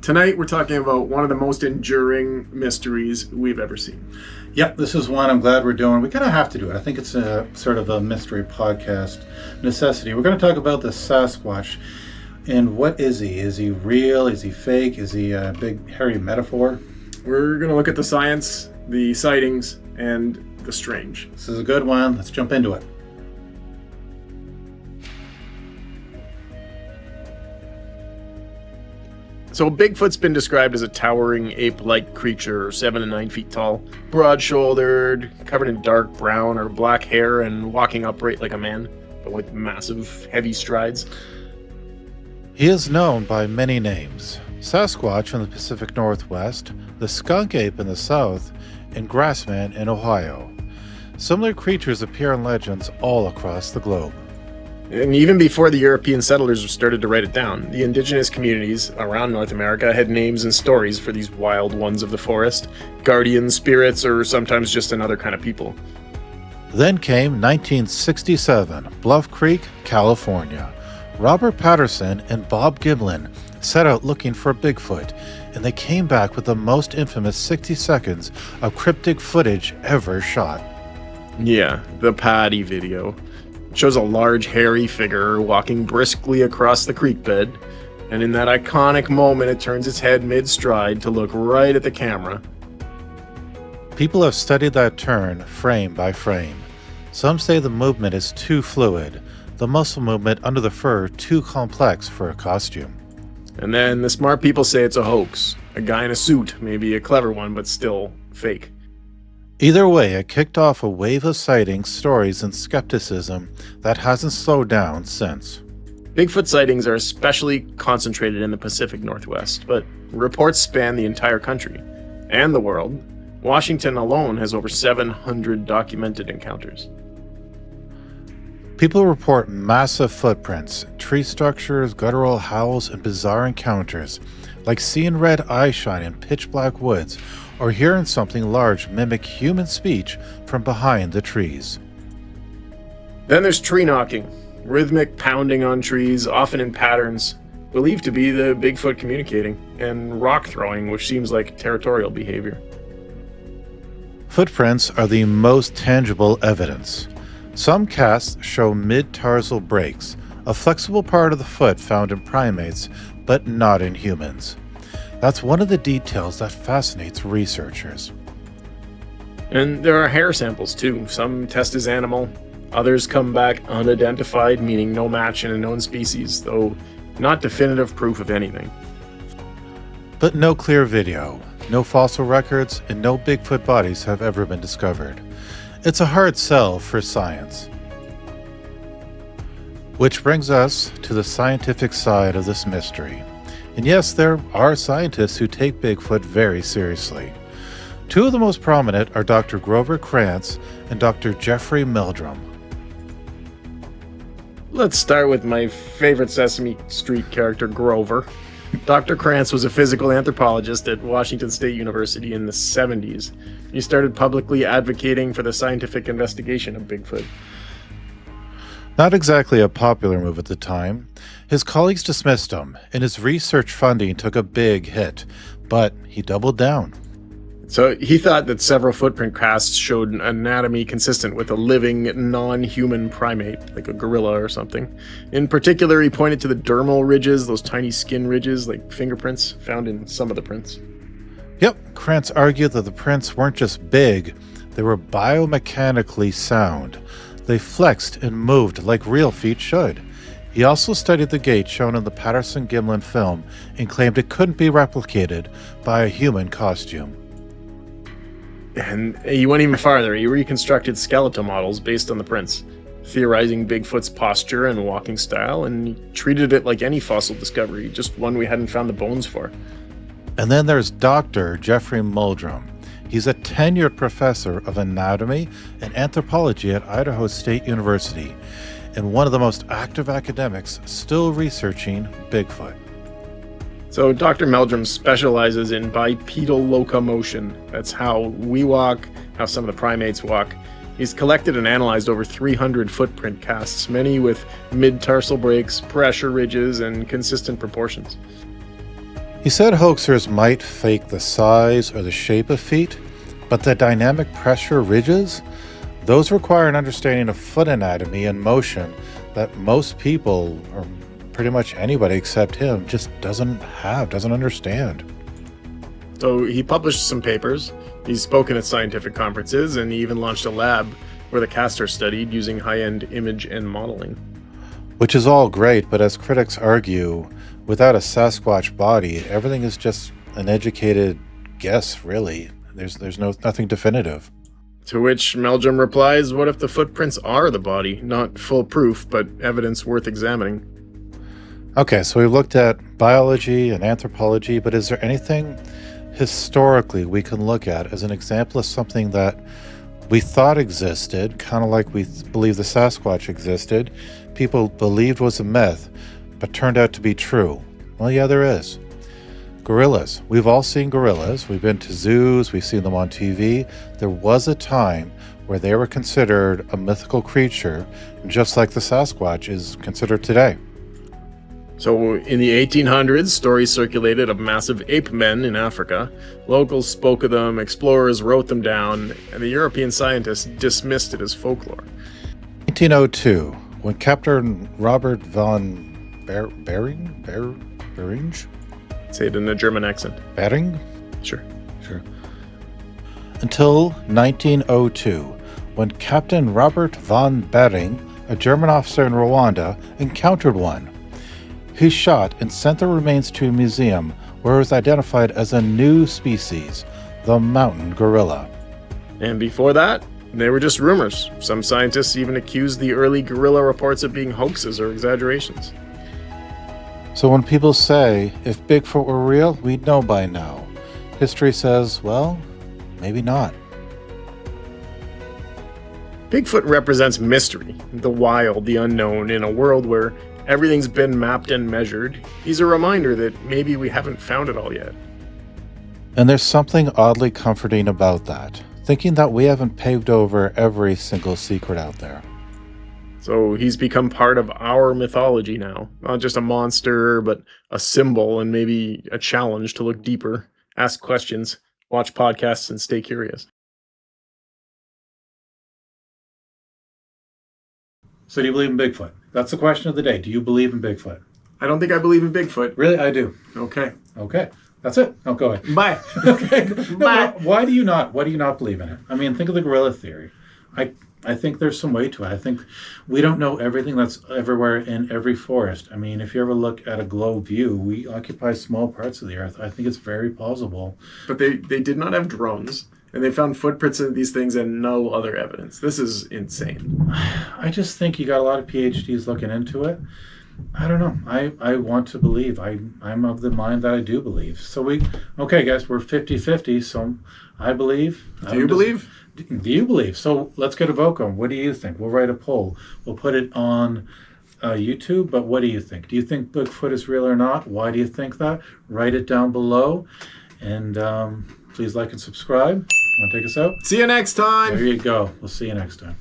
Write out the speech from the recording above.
Tonight we're talking about one of the most enduring mysteries we've ever seen. Yep, this is one I'm glad we're doing. We kind of have to do it. I think it's a sort of a mystery podcast necessity. We're going to talk about the Sasquatch. And what is he? Is he real? Is he fake? Is he a big hairy metaphor? We're going to look at the science, the sightings, and the strange. This is a good one. Let's jump into it. So Bigfoot's been described as a towering ape-like creature, 7 to 9 feet tall, broad-shouldered, covered in dark brown or black hair, and walking upright like a man, but with massive, heavy strides. He is known by many names: Sasquatch in the Pacific Northwest, the skunk ape in the South, and grassman in Ohio. Similar creatures appear in legends all across the globe. And even before the European settlers started to write it down, the indigenous communities around North America had names and stories for these wild ones of the forest, guardian spirits, or sometimes just another kind of people. Then came 1967, Bluff Creek, California. Robert Patterson and Bob Gimlin set out looking for Bigfoot, and they came back with the most infamous 60 seconds of cryptic footage ever shot. Yeah, the Patty video. It shows a large hairy figure walking briskly across the creek bed, and in that iconic moment it turns its head mid-stride to look right at the camera. People have studied that turn frame by frame. Some say the movement is too fluid, the muscle movement under the fur too complex for a costume. And then the smart people say it's a hoax. A guy in a suit, maybe a clever one, but still fake. Either way, it kicked off a wave of sightings, stories, and skepticism that hasn't slowed down since. Bigfoot sightings are especially concentrated in the Pacific Northwest, but reports span the entire country and the world. Washington alone has over 700 documented encounters. People report massive footprints, tree structures, guttural howls, and bizarre encounters, like seeing red eyes shine in pitch-black woods, or hearing something large mimic human speech from behind the trees. Then there's tree knocking, rhythmic pounding on trees, often in patterns, believed to be the Bigfoot communicating, and rock throwing, which seems like territorial behavior. Footprints are the most tangible evidence. Some casts show mid-tarsal breaks, a flexible part of the foot found in primates, but not in humans. That's one of the details that fascinates researchers. And there are hair samples too. Some test as animal, others come back unidentified, meaning no match in a known species, though not definitive proof of anything. But no clear video, no fossil records, and no Bigfoot bodies have ever been discovered. It's a hard sell for science. Which brings us to the scientific side of this mystery. And yes, there are scientists who take Bigfoot very seriously. Two of the most prominent are Dr. Grover Krantz and Dr. Jeffrey Meldrum. Let's start with my favorite Sesame Street character, Grover. Dr. Krantz was a physical anthropologist at Washington State University in the 70s. He started publicly advocating for the scientific investigation of Bigfoot. Not exactly a popular move at the time. His colleagues dismissed him, and his research funding took a big hit, but he doubled down. So he thought that several footprint casts showed an anatomy consistent with a living, non-human primate, like a gorilla or something. In particular, he pointed to the dermal ridges, those tiny skin ridges, like fingerprints, found in some of the prints. Yep, Krantz argued that the prints weren't just big, they were biomechanically sound. They flexed and moved like real feet should. He also studied the gait shown in the Patterson-Gimlin film and claimed it couldn't be replicated by a human costume. And he went even farther. He reconstructed skeletal models based on the prints, theorizing Bigfoot's posture and walking style, and he treated it like any fossil discovery, just one we hadn't found the bones for. And then there's Dr. Jeffrey Meldrum. He's a tenured professor of anatomy and anthropology at Idaho State University, and one of the most active academics still researching Bigfoot. So Dr. Meldrum specializes in bipedal locomotion. That's how we walk, how some of the primates walk. He's collected and analyzed over 300 footprint casts, many with mid-tarsal breaks, pressure ridges, and consistent proportions. He said hoaxers might fake the size or the shape of feet, but the dynamic pressure ridges, those require an understanding of foot anatomy and motion that most people, or pretty much anybody except him, just doesn't understand. So he published some papers, he's spoken at scientific conferences, and he even launched a lab where the cast are studied using high-end image and modeling. Which is all great, but as critics argue, without a Sasquatch body, everything is just an educated guess, really. There's nothing definitive. To which Meldrum replies, what if the footprints are the body? Not full proof, but evidence worth examining. Okay, so we've looked at biology and anthropology, but is there anything historically we can look at as an example of something that we thought existed, kind of like we believe the Sasquatch existed, people believed was a myth, but turned out to be true? Well, yeah, there is. Gorillas. We've all seen gorillas. We've been to zoos. We've seen them on TV. There was a time where they were considered a mythical creature, just like the Sasquatch is considered today. So in the 1800s, stories circulated of massive ape men in Africa. Locals spoke of them, explorers wrote them down, and the European scientists dismissed it as folklore. 1902, when Captain Robert von Bering? Say it in a German accent. Bering? Sure. Until 1902, when Captain Robert von Bering, a German officer in Rwanda, encountered one. He shot and sent the remains to a museum where it was identified as a new species, the mountain gorilla. And before that, they were just rumors. Some scientists even accused the early gorilla reports of being hoaxes or exaggerations. So when people say, if Bigfoot were real, we'd know by now. History says, well, maybe not. Bigfoot represents mystery, the wild, the unknown, in a world where everything's been mapped and measured. He's a reminder that maybe we haven't found it all yet. And there's something oddly comforting about that, thinking that we haven't paved over every single secret out there. So he's become part of our mythology now. Not just a monster, but a symbol and maybe a challenge to look deeper, ask questions, watch podcasts, and stay curious. So do you believe in Bigfoot? That's the question of the day. Do you believe in Bigfoot? I don't think I believe in Bigfoot. Really? I do. Okay. That's it. Oh, go ahead. Bye. Okay. Bye. Why do you not believe in it? I mean, think of the gorilla theory. I think there's some weight to it. I think we don't know everything that's everywhere in every forest. I mean, if you ever look at a globe view, we occupy small parts of the earth. I think it's very plausible. But they did not have drones, and they found footprints of these things and no other evidence. This is insane. I just think you got a lot of PhDs looking into it. I don't know. I want to believe. I'm of the mind that I do believe. So okay, guys, we're 50-50, so I believe. Do you believe? Do you believe? So let's get a vote on. What do you think? We'll write a poll. We'll put it on YouTube, but what do you think? Do you think Bigfoot is real or not? Why do you think that? Write it down below. And please like and subscribe. Want to take us out? See you next time. There you go. We'll see you next time.